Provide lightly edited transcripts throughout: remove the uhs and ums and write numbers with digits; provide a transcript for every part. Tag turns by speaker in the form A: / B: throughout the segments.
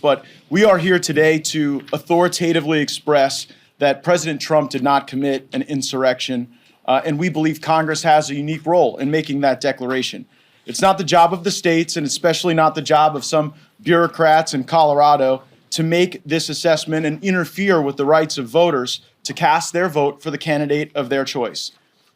A: but we are here today to authoritatively express that President Trump did not commit an insurrection, and we believe Congress has a unique role in making that declaration. It's not the job of the states, and especially not the job of some bureaucrats in Colorado, to make this assessment and interfere with the rights of voters to cast their vote for the candidate of their choice.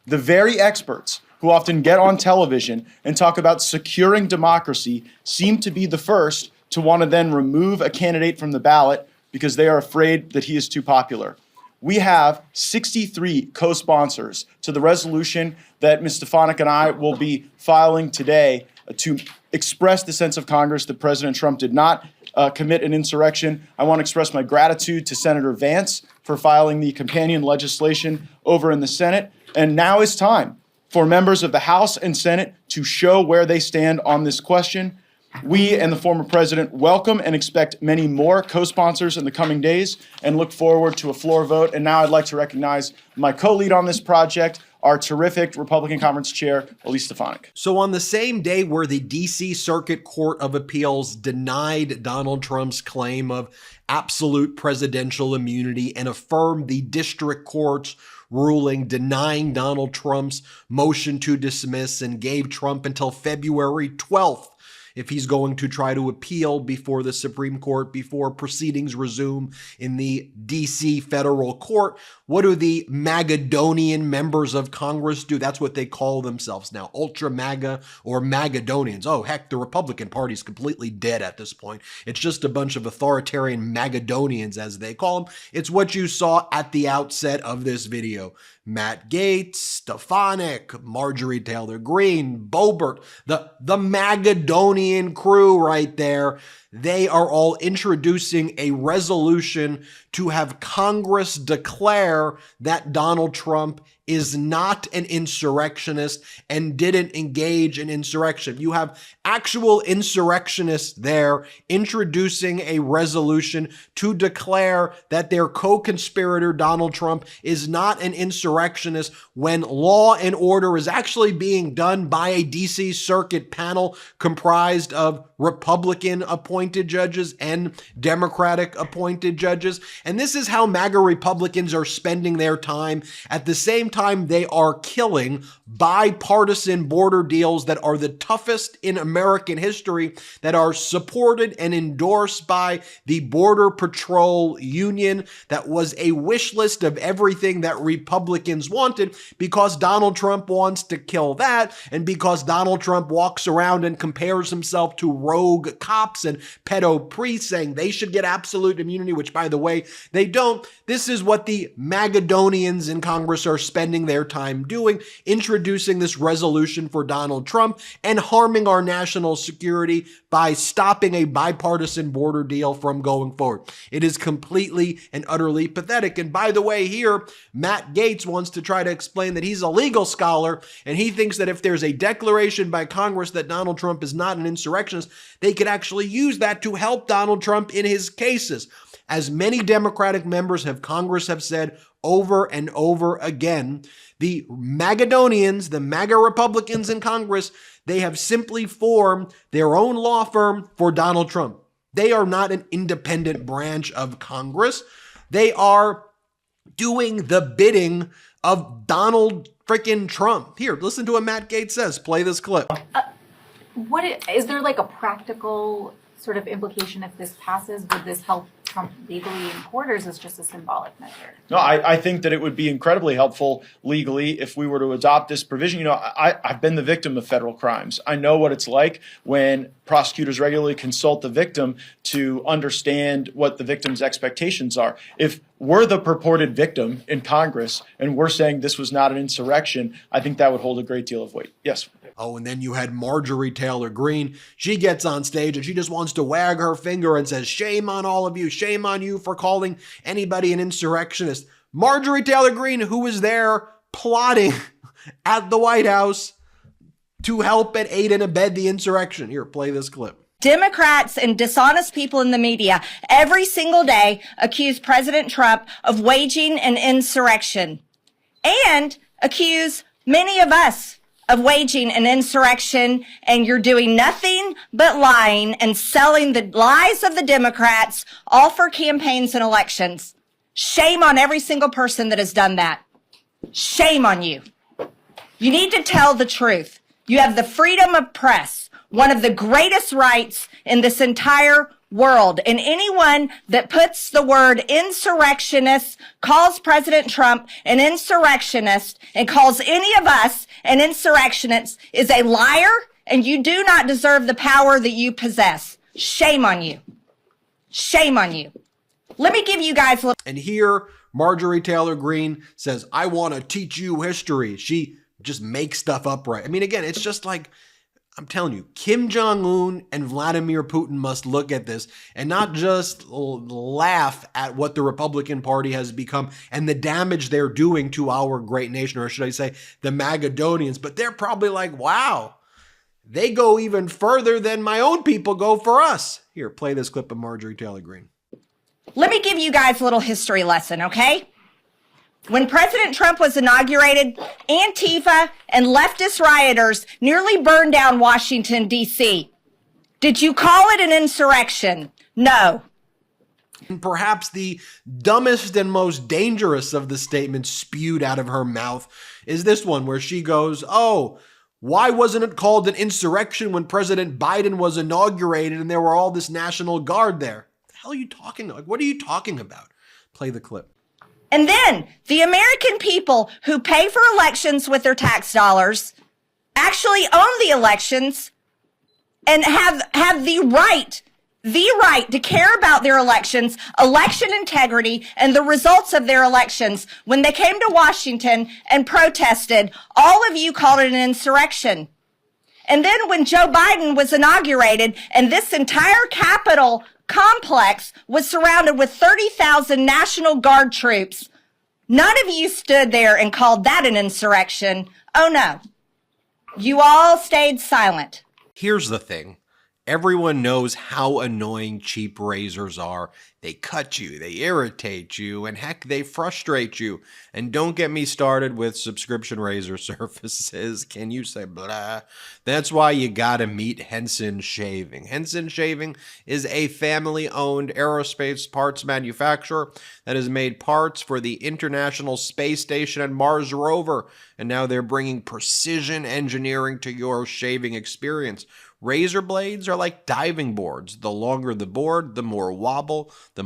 A: The very experts who often get on television and talk about securing democracy seem to be the first to want to then remove a candidate from the ballot because they are afraid that he is too popular. We have 63 co-sponsors to the resolution that Ms. Stefanik and I will be filing today to express the sense of Congress that President Trump did not commit an insurrection. I want to express my gratitude to Senator Vance for filing the companion legislation over in the Senate. And now is time for members of the House and Senate to show where they stand on this question. We and the former president welcome and expect many more co-sponsors in the coming days and look forward to a floor vote. And now I'd like to recognize my co-lead on this project, our terrific Republican Conference Chair, Elise Stefanik.
B: So on the same day where the D.C. Circuit Court of Appeals denied Donald Trump's claim of absolute presidential immunity and affirmed the district court's ruling denying Donald Trump's motion to dismiss and gave Trump until February 12th if he's going to try to appeal before the Supreme Court, before proceedings resume in the D.C. federal court. What do the Magadonian members of Congress do? That's what they call themselves now, ultra MAGA or Magadonians. Oh, heck, the Republican Party's completely dead at this point. It's just a bunch of authoritarian Magadonians, as they call them. It's what you saw at the outset of this video. Matt Gaetz, Stefanik, Marjorie Taylor Greene, Boebert, the Magadonian crew right there. They are all introducing a resolution to have Congress declare that Donald Trump is not an insurrectionist and didn't engage in insurrection. You have actual insurrectionists there introducing a resolution to declare that their co-conspirator Donald Trump is not an insurrectionist when law and order is actually being done by a DC Circuit panel comprised of Republican appointed judges and Democratic appointed judges. And this is how MAGA Republicans are spending their time. At the same time, they are killing bipartisan border deals that are the toughest in American history, that are supported and endorsed by the Border Patrol Union, that was a wish list of everything that Republicans wanted, because Donald Trump wants to kill that, and because Donald Trump walks around and compares himself to rogue cops and pedo priests, saying they should get absolute immunity, which, by the way, they don't. This is what the Magadonians in Congress are spending their time doing, introducing this resolution for Donald Trump and harming our national security by stopping a bipartisan border deal from going forward. It is completely and utterly pathetic. And by the way, here, Matt Gaetz wants to try to explain that he's a legal scholar, and he thinks that if there's a declaration by Congress that Donald Trump is not an insurrectionist, they could actually use that to help Donald Trump in his cases. As many Democratic members of Congress have said over and over again, the Magadonians, the MAGA Republicans in Congress, they have simply formed their own law firm for Donald Trump. They are not an independent branch of Congress. They are doing the bidding of Donald freaking Trump. Here, listen to what Matt Gaetz says. Play this clip.
C: Is there like a practical sort of implication if this passes? Would this help Trump legally in court, or is this just a symbolic measure?
A: No, I think that it would be incredibly helpful legally if we were to adopt this provision. You know, I've been the victim of federal crimes. I know what it's like when prosecutors regularly consult the victim to understand what the victim's expectations are. If we're the purported victim in Congress and we're saying this was not an insurrection, I think that would hold a great deal of weight. Yes.
B: Oh, and then you had Marjorie Taylor Greene. She gets on stage and she just wants to wag her finger and says, shame on all of you. Shame on you for calling anybody an insurrectionist. Marjorie Taylor Greene, who was there plotting at the White House to help and aid and abet the insurrection. Here, play this clip.
D: Democrats and dishonest people in the media every single day accuse President Trump of waging an insurrection and accuse many of us of waging an insurrection, and you're doing nothing but lying and selling the lies of the Democrats, all for campaigns and elections. Shame on every single person that has done that. Shame on you. You need to tell the truth. You have the freedom of press, one of the greatest rights in this entire world. And anyone that puts the word insurrectionist, calls President Trump an insurrectionist, and calls any of us an insurrectionist is a liar, and you do not deserve the power that you possess. Shame on you. Shame on you. Let me give you guys a little.
B: And here, Marjorie Taylor Greene says, I want to teach you history. She just makes stuff up, right? I mean, again, it's just like, I'm telling you, Kim Jong-un and Vladimir Putin must look at this and not just laugh at what the Republican Party has become and the damage they're doing to our great nation, or should I say the Magadonians, but they're probably like, wow, they go even further than my own people go for us. Here, play this clip of Marjorie Taylor Greene.
D: Let me give you guys a little history lesson, okay? When President Trump was inaugurated, Antifa and leftist rioters nearly burned down Washington, D.C. Did you call it an insurrection? No.
B: Perhaps the dumbest and most dangerous of the statements spewed out of her mouth is this one where she goes, oh, why wasn't it called an insurrection when President Biden was inaugurated and there were all this National Guard there? What the hell are you talking about? Like, what are you talking about? Play the clip.
D: And then the American people who pay for elections with their tax dollars actually own the elections and have the right to care about their elections, election integrity, and the results of their elections. When they came to Washington and protested, all of you called it an insurrection. And then when Joe Biden was inaugurated and this entire Capitol complex was surrounded with 30,000 National Guard troops, none of you stood there and called that an insurrection. Oh no. You all stayed silent.
B: Here's the thing. Everyone knows how annoying cheap razors are. They cut you, they irritate you, and heck, they frustrate you. And don't get me started with subscription razor services. Can you say blah? That's why you gotta meet Henson Shaving. Henson Shaving is a family-owned aerospace parts manufacturer that has made parts for the International Space Station and Mars rover. And now they're bringing precision engineering to your shaving experience. Razor blades are like diving boards. The longer the board, the more wobble, the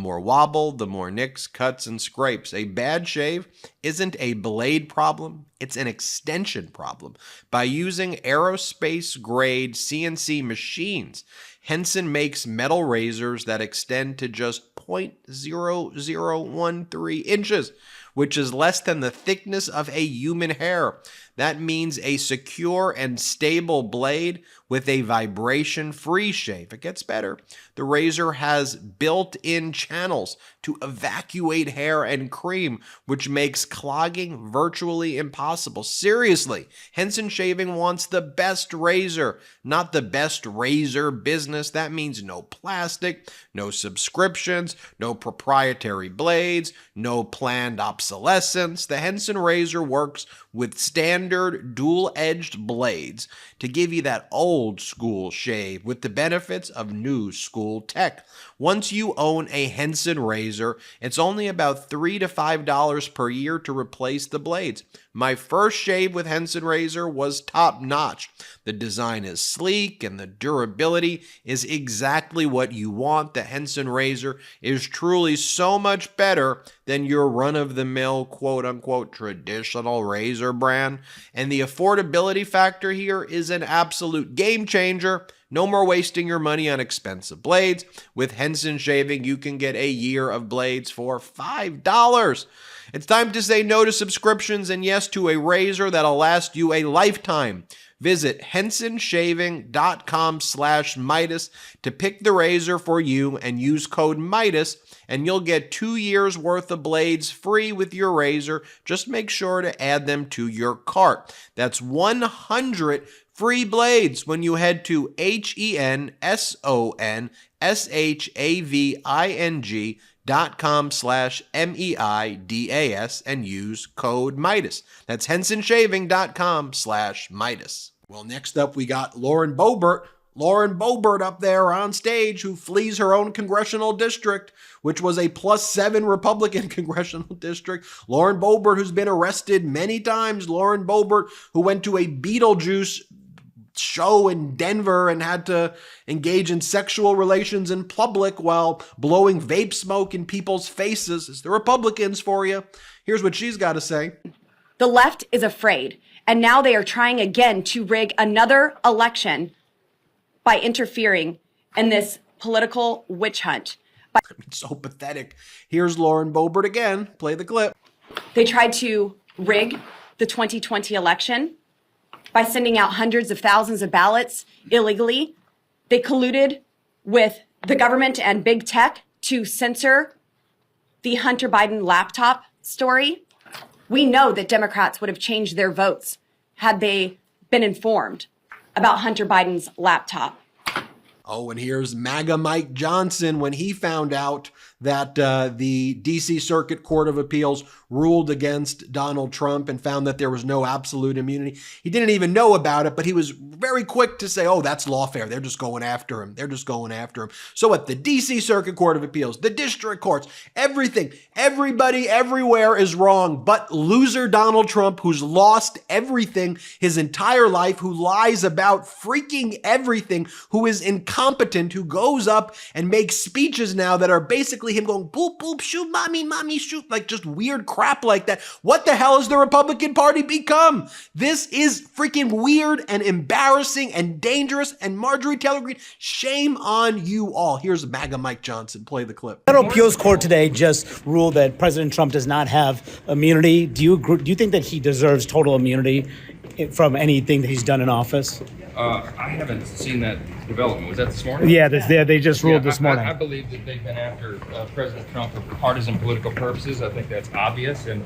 B: more nicks, cuts, and scrapes. A bad shave isn't a blade problem, it's an extension problem. By using aerospace-grade CNC machines, Henson makes metal razors that extend to just 0.0013 inches, which is less than the thickness of a human hair. That means a secure and stable blade with a vibration-free shave. It gets better. The razor has built-in channels to evacuate hair and cream, which makes clogging virtually impossible. Seriously, Henson Shaving wants the best razor, not the best razor business. That means no plastic, no subscriptions, no proprietary blades, no planned obsolescence. The Henson razor works with standard dual-edged blades to give you that old-school shave with the benefits of new-school tech. Once you own a Henson razor, it's only about $3 to $5 per year to replace the blades. My first shave with Henson razor was top-notch. The design is sleek and the durability is exactly what you want. The Henson razor is truly so much better than your run-of-the-mill, quote-unquote, traditional razor brand. And the affordability factor here is an absolute game changer. No more wasting your money on expensive blades. With Henson Shaving, you can get a year of blades for $5. It's time to say no to subscriptions and yes to a razor that'll last you a lifetime. Visit hensonshaving.com/Meidas to pick the razor for you and use code Meidas, and you'll get 2 years worth of blades free with your razor. Just make sure to add them to your cart. That's 100 free blades when you head to HENSONSHAVING.com hensonshaving.com/MEIDAS and use code Meidas. That's hensonshaving.com/Meidas. Well, next up we got Lauren Boebert. Lauren Boebert up there on stage, who flees her own congressional district, which was a +7 Republican congressional district. Lauren Boebert, who's been arrested many times. Lauren Boebert, who went to a Beetlejuice show in Denver and had to engage in sexual relations in public while blowing vape smoke in people's faces. It's the Republicans for you. Here's what she's got to say.
E: The left is afraid, and now they are trying again to rig another election by interfering in this political witch hunt.
B: So pathetic. Here's Lauren Boebert again. Play the clip.
E: They tried to rig the 2020 election by sending out hundreds of thousands of ballots illegally. They colluded with the government and big tech to censor the Hunter Biden laptop story. We know that Democrats would have changed their votes had they been informed about Hunter Biden's laptop.
B: Oh, and here's MAGA Mike Johnson when he found out that the D.C. Circuit Court of Appeals ruled against Donald Trump and found that there was no absolute immunity. He didn't even know about it, but he was very quick to say, oh, that's lawfare. They're just going after him. They're just going after him. So at the D.C. Circuit Court of Appeals, the district courts, everything, everybody, everywhere is wrong, but loser Donald Trump, who's lost everything his entire life, who lies about freaking everything, who is incompetent, who goes up and makes speeches now that are basically him going, boop, boop, shoot, mommy, shoot, like just weird crap like that. What the hell has the Republican Party become? This is freaking weird and embarrassing and dangerous. And Marjorie Taylor Greene, shame on you all. Here's MAGA Mike Johnson. Play the clip.
F: Federal Appeals Court today just ruled that President Trump does not have immunity. Do you think that he deserves total immunity from anything that he's done in office?
G: I haven't seen that development. Was that this morning?
F: Yeah, they just ruled this morning.
G: I believe that they've been after President Trump for partisan political purposes. I think that's obvious, and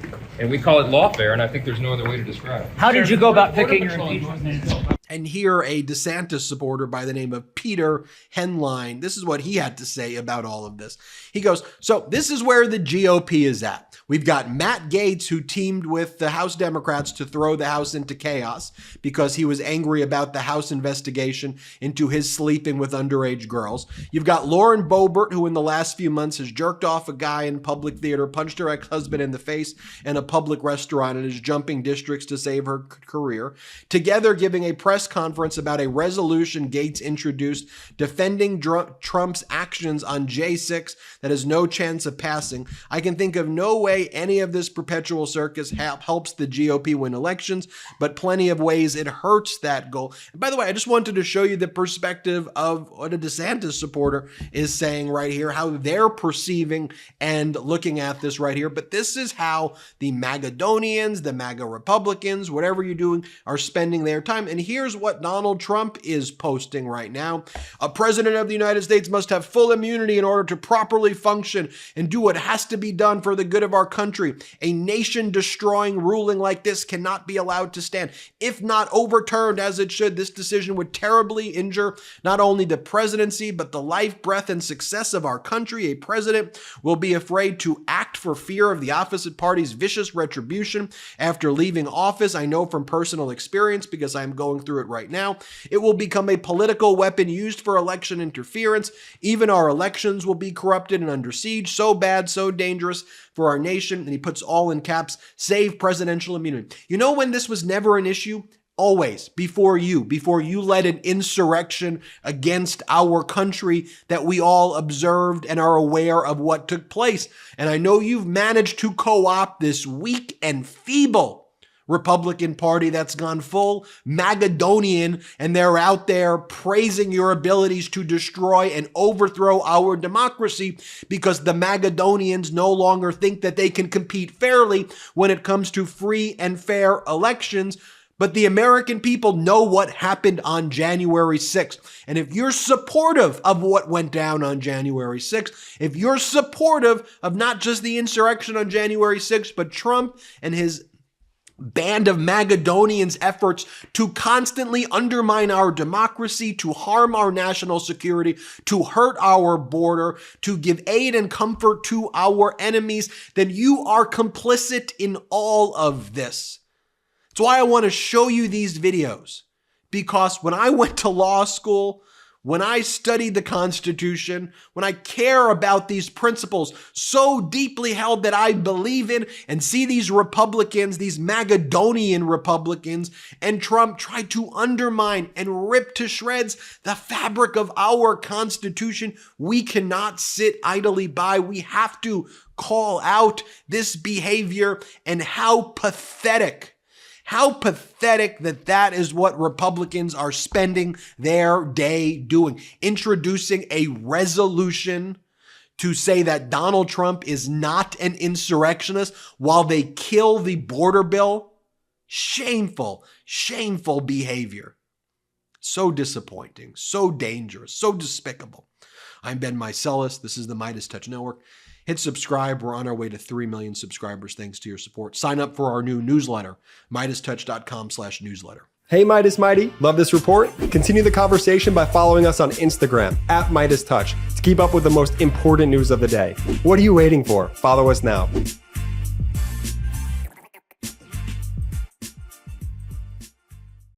G: we call it lawfare, and I think there's no other way to describe it.
F: How did you go about picking your impeachment?
B: And here, a DeSantis supporter by the name of Peter Henline, this is what he had to say about all of this. He goes, so this is where the GOP is at. We've got Matt Gaetz, who teamed with the House Democrats to throw the House into chaos because he was angry about the House investigation into his sleeping with underage girls. You've got Lauren Boebert, who in the last few months has jerked off a guy in public theater, punched her ex-husband in the face in a public restaurant, and is jumping districts to save her career. Together giving a press conference about a resolution Gaetz introduced defending Trump's actions on J6 that has no chance of passing. I can think of no way any of this perpetual circus helps the GOP win elections, but plenty of ways it hurts that goal. And by the way, I just wanted to show you the perspective of what a DeSantis supporter is saying right here, how they're perceiving and looking at this right here. But this is how the Magadonians, the MAGA Republicans, whatever you're doing, are spending their time. And here's what Donald Trump is posting right now. A president of the United States must have full immunity in order to properly function and do what has to be done for the good of our country. A nation-destroying ruling like this cannot be allowed to stand. If not overturned as it should, this decision would terribly injure not only the presidency, but the life, breath, and success of our country. A president will be afraid to act for fear of the opposite party's vicious retribution after leaving office. I know from personal experience because I'm going through it right now. It will become a political weapon used for election interference. Even our elections will be corrupted and under siege. So bad, so dangerous for our nation. And he puts all in caps, save presidential immunity. You know when this was never an issue? Always, before you led an insurrection against our country that we all observed and are aware of what took place. And I know you've managed to co-opt this weak and feeble Republican Party that's gone full Magadonian, and they're out there praising your abilities to destroy and overthrow our democracy because the Magadonians no longer think that they can compete fairly when it comes to free and fair elections. But the American people know what happened on January 6th. And if you're supportive of what went down on January 6th, if you're supportive of not just the insurrection on January 6th, but Trump and his band of Magadonians' efforts to constantly undermine our democracy, to harm our national security, to hurt our border, to give aid and comfort to our enemies, then you are complicit in all of this. That's why I want to show you these videos, because when I went to law school, when I studied the Constitution, when I care about these principles so deeply held that I believe in, and see these Republicans, these Magadonian Republicans, and Trump try to undermine and rip to shreds the fabric of our Constitution, we cannot sit idly by. We have to call out this behavior, and how pathetic that is what Republicans are spending their day doing. Introducing a resolution to say that Donald Trump is not an insurrectionist while they kill the border bill. Shameful, shameful behavior. So disappointing, so dangerous, so despicable. I'm Ben Meiselas. This is the MeidasTouch Network. Hit subscribe. We're on our way to 3 million subscribers thanks to your support. Sign up for our new newsletter, MeidasTouch.com/newsletter.
H: Hey Midas Mighty, love this report? Continue the conversation by following us on Instagram @MeidasTouch to keep up with the most important news of the day. What are you waiting for? Follow us now.